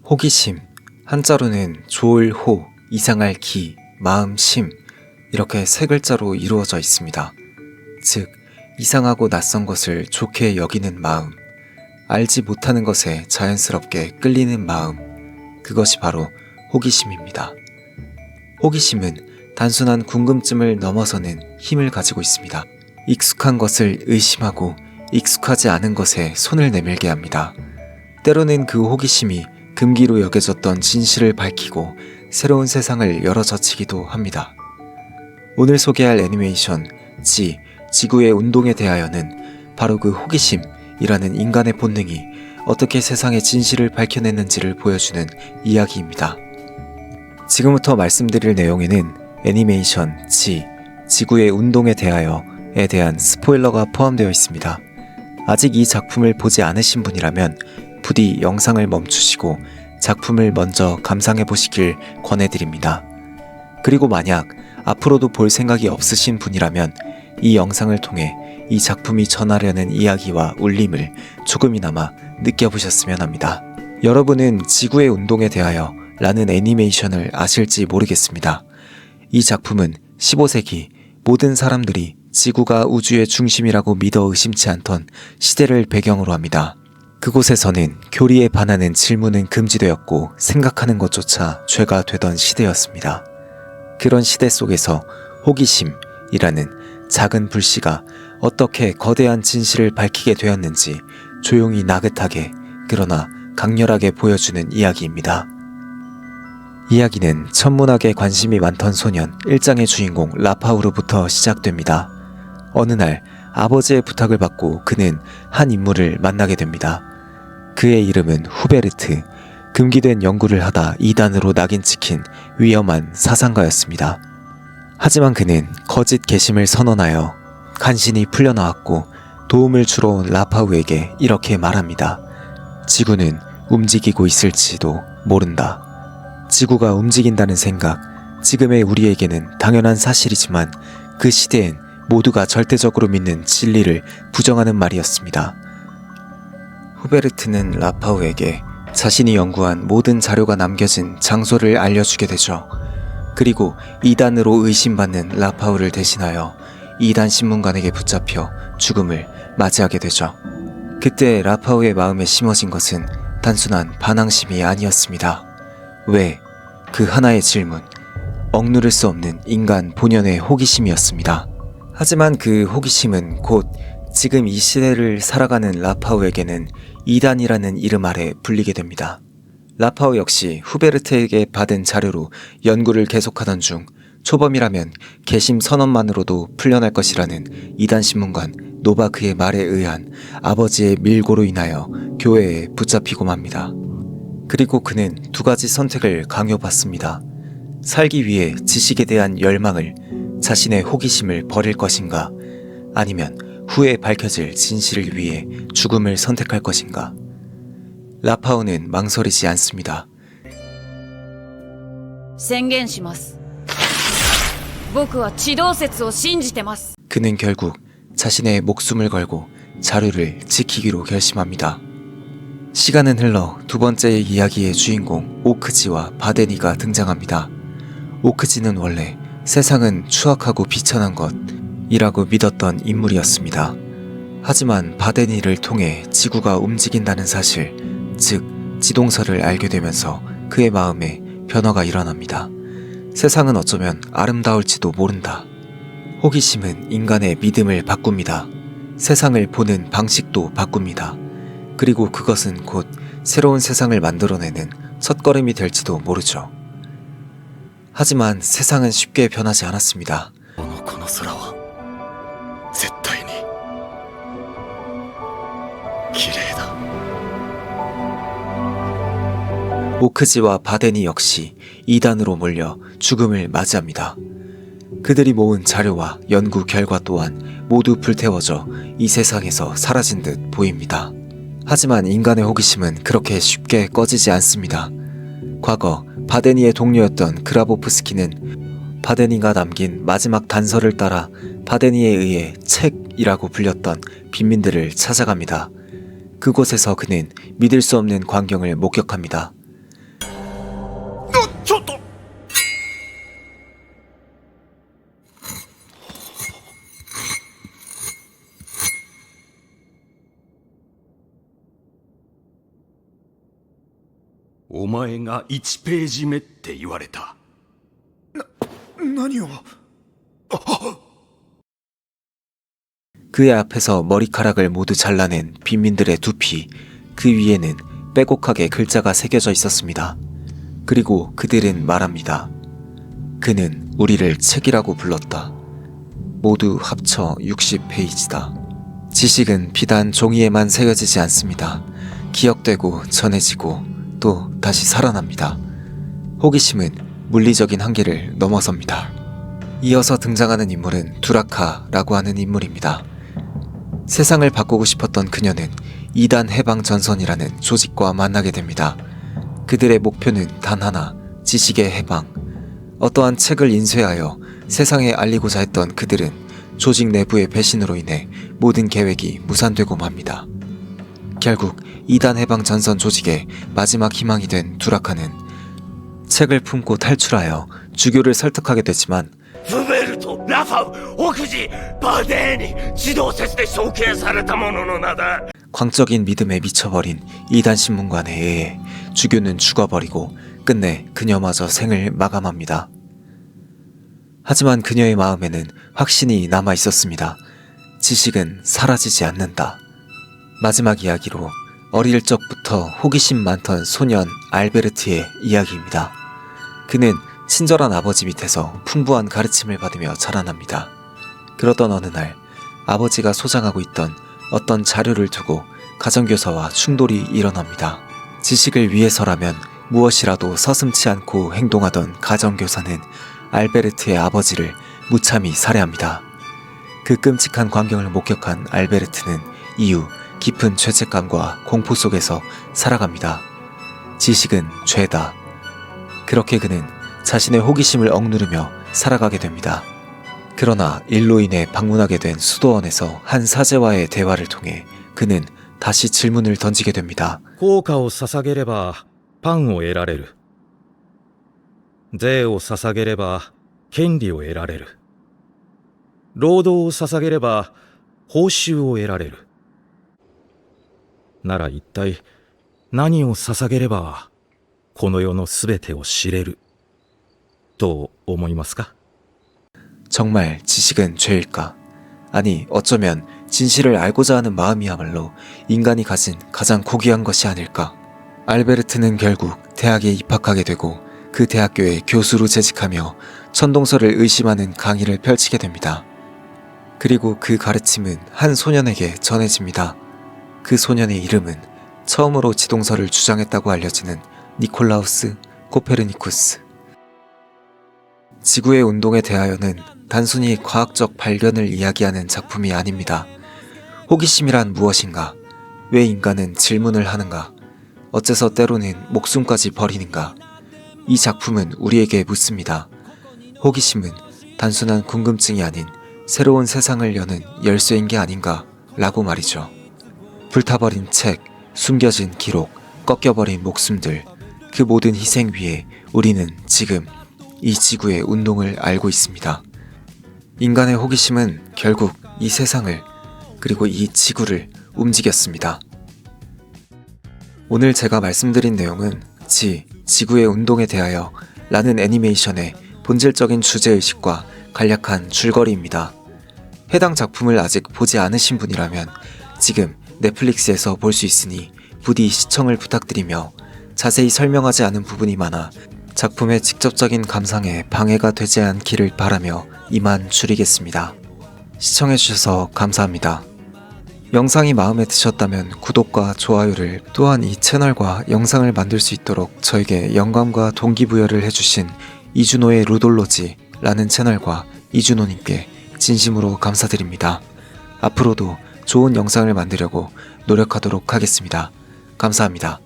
호기심, 한자로는 좋을 호, 이상할 기, 마음 심 이렇게 세 글자로 이루어져 있습니다. 즉, 이상하고 낯선 것을 좋게 여기는 마음, 알지 못하는 것에 자연스럽게 끌리는 마음, 그것이 바로 호기심입니다. 호기심은 단순한 궁금증을 넘어서는 힘을 가지고 있습니다. 익숙한 것을 의심하고 익숙하지 않은 것에 손을 내밀게 합니다. 때로는 그 호기심이 금기로 여겨졌던 진실을 밝히고 새로운 세상을 열어젖히기도 합니다. 오늘 소개할 애니메이션 지구의 운동에 대하여는 바로 그 호기심이라는 인간의 본능이 어떻게 세상의 진실을 밝혀냈는지를 보여주는 이야기입니다. 지금부터 말씀드릴 내용에는 애니메이션 지구의 운동에 대하여에 대한 스포일러가 포함되어 있습니다. 아직 이 작품을 보지 않으신 분이라면 부디 영상을 멈추시고 작품을 먼저 감상해 보시길 권해드립니다. 그리고 만약 앞으로도 볼 생각이 없으신 분이라면 이 영상을 통해 이 작품이 전하려는 이야기와 울림을 조금이나마 느껴보셨으면 합니다. 여러분은 지구의 운동에 대하여 라는 애니메이션을 아실지 모르겠습니다. 이 작품은 15세기 모든 사람들이 지구가 우주의 중심이라고 믿어 의심치 않던 시대를 배경으로 합니다. 그곳에서는 교리에 반하는 질문은 금지되었고 생각하는 것조차 죄가 되던 시대였습니다. 그런 시대 속에서 호기심이라는 작은 불씨가 어떻게 거대한 진실을 밝히게 되었는지 조용히 나긋하게 그러나 강렬하게 보여주는 이야기입니다. 이야기는 천문학에 관심이 많던 소년 1장의 주인공 라파우르부터 시작됩니다. 어느 날 아버지의 부탁을 받고 그는 한 인물을 만나게 됩니다. 그의 이름은 후베르트, 금기된 연구를 하다 이단으로 낙인 찍힌 위험한 사상가였습니다. 하지만 그는 거짓 개심을 선언하여 간신히 풀려나왔고 도움을 주러 온 라파우에게 이렇게 말합니다. 지구는 움직이고 있을지도 모른다. 지구가 움직인다는 생각, 지금의 우리에게는 당연한 사실이지만 그 시대엔 모두가 절대적으로 믿는 진리를 부정하는 말이었습니다. 후베르트는 라파우에게 자신이 연구한 모든 자료가 남겨진 장소를 알려주게 되죠. 그리고 이단으로 의심받는 라파우를 대신하여 이단 신문관에게 붙잡혀 죽음을 맞이하게 되죠. 그때 라파우의 마음에 심어진 것은 단순한 반항심이 아니었습니다. 왜? 그 하나의 질문, 억누를 수 없는 인간 본연의 호기심이었습니다. 하지만 그 호기심은 곧 지금 이 시대를 살아가는 라파우에게는 이단이라는 이름 아래 불리게 됩니다. 라파우 역시 후베르트에게 받은 자료로 연구를 계속하던 중 초범이라면 개심 선언만으로도 풀려날 것이라는 이단 신문관 노바크의 말에 의한 아버지의 밀고로 인하여 교회에 붙잡히고 맙니다. 그리고 그는 두 가지 선택을 강요받습니다. 살기 위해 지식에 대한 열망을, 자신의 호기심을 버릴 것인가, 아니면 후에 밝혀질 진실을 위해 죽음을 선택할 것인가. 라파우는 망설이지 않습니다. 宣言します。僕は地動説を信じてます。 그는 결국 자신의 목숨을 걸고 자료를 지키기로 결심합니다. 시간은 흘러 두 번째 이야기의 주인공 오크지와 바데니가 등장합니다. 오크지는 원래 세상은 추악하고 비천한 것이라고 믿었던 인물이었습니다. 하지만 바데니를 통해 지구가 움직인다는 사실, 즉 지동설을 알게 되면서 그의 마음에 변화가 일어납니다. 세상은 어쩌면 아름다울지도 모른다. 호기심은 인간의 믿음을 바꿉니다. 세상을 보는 방식도 바꿉니다. 그리고 그것은 곧 새로운 세상을 만들어내는 첫걸음이 될지도 모르죠. 하지만 세상은 쉽게 변하지 않았습니다. 오크지와 바데니 역시 이단으로 몰려 죽음을 맞이합니다. 그들이 모은 자료와 연구 결과 또한 모두 불태워져 이 세상에서 사라진 듯 보입니다. 하지만 인간의 호기심은 그렇게 쉽게 꺼지지 않습니다. 과거 바데니의 동료였던 그라보프스키는 바데니가 남긴 마지막 단서를 따라 바데니에 의해 책이라고 불렸던 빈민들을 찾아갑니다. 그곳에서 그는 믿을 수 없는 광경을 목격합니다. っとお前が1ページ目って言われた。何を。 그의 앞에서 머리카락을 모두 잘라낸 빈민들의 두피, 그 위에는 빼곡하게 글자가 새겨져 있었습니다. 그리고 그들은 말합니다. 그는 우리를 책이라고 불렀다. 모두 합쳐 60페이지다. 지식은 비단 종이에만 새겨지지 않습니다. 기억되고 전해지고 또 다시 살아납니다. 호기심은 물리적인 한계를 넘어섭니다. 이어서 등장하는 인물은 두라카라고 하는 인물입니다. 세상을 바꾸고 싶었던 그녀는 2단 해방전선이라는 조직과 만나게 됩니다. 그들의 목표는 단 하나, 지식의 해방. 어떠한 책을 인쇄하여 세상에 알리고자 했던 그들은 조직 내부의 배신으로 인해 모든 계획이 무산되고 맙니다. 결국 2단 해방전선 조직의 마지막 희망이 된 두라카는 책을 품고 탈출하여 주교를 설득하게 되지만 フベルト、ラファウ、オクジ、バデーニ、地動説で処刑されたものの名だ。 광적인 믿음에 미쳐버린 2단 신문관에 의해 주교는 죽어버리고 끝내 그녀마저 생을 마감합니다. 하지만 그녀의 마음에는 확신이 남아 있었습니다. 지식은 사라지지 않는다. 마지막 이야기로 어릴 적부터 호기심 많던 소년 알베르트의 이야기입니다. 그는 친절한 아버지 밑에서 풍부한 가르침을 받으며 자라납니다. 그러던 어느 날 아버지가 소장하고 있던 어떤 자료를 두고 가정교사와 충돌이 일어납니다. 지식을 위해서라면 무엇이라도 서슴지 않고 행동하던 가정교사는 알베르트의 아버지를 무참히 살해합니다. 그 끔찍한 광경을 목격한 알베르트는 이후 깊은 죄책감과 공포 속에서 살아갑니다. 지식은 죄다. 그렇게 그는 자신의 호기심을 억누르며 살아가게 됩니다. 그러나 일로 인해 방문하게 된 수도원에서 한 사제와의 대화를 통해 그는 다시 질문을 던지게 됩니다. 効果を捧げればパンを得られる。税を捧げれば権利を得られる。労働を捧げれば報酬を得られる。なら一体何を捧げればこの世のすべてを知れると思いますか? 정말 지식은 죄일까? 아니, 어쩌면 진실을 알고자 하는 마음이야말로 인간이 가진 가장 고귀한 것이 아닐까? 알베르트는 결국 대학에 입학하게 되고 그 대학교에 교수로 재직하며 천동설을 의심하는 강의를 펼치게 됩니다. 그리고 그 가르침은 한 소년에게 전해집니다. 그 소년의 이름은 처음으로 지동설을 주장했다고 알려지는 니콜라우스 코페르니쿠스. 지구의 운동에 대하여는 단순히 과학적 발견을 이야기하는 작품이 아닙니다. 호기심이란 무엇인가? 왜 인간은 질문을 하는가? 어째서 때로는 목숨까지 버리는가? 이 작품은 우리에게 묻습니다. 호기심은 단순한 궁금증이 아닌 새로운 세상을 여는 열쇠인 게 아닌가? 라고 말이죠. 불타버린 책, 숨겨진 기록, 꺾여버린 목숨들, 그 모든 희생 위에 우리는 지금 이 지구의 운동을 알고 있습니다. 인간의 호기심은 결국 이 세상을 그리고 이 지구를 움직였습니다. 오늘 제가 말씀드린 내용은 지구의 운동에 대하여 라는 애니메이션의 본질적인 주제의식과 간략한 줄거리입니다. 해당 작품을 아직 보지 않으신 분이라면 지금 넷플릭스에서 볼 수 있으니 부디 시청을 부탁드리며 자세히 설명하지 않은 부분이 많아 작품의 직접적인 감상에 방해가 되지 않기를 바라며 이만 줄이겠습니다. 시청해주셔서 감사합니다. 영상이 마음에 드셨다면 구독과 좋아요를, 또한 이 채널과 영상을 만들 수 있도록 저에게 영감과 동기부여를 해주신 이준호의 루돌로지라는 채널과 이준호님께 진심으로 감사드립니다. 앞으로도 좋은 영상을 만들려고 노력하도록 하겠습니다. 감사합니다.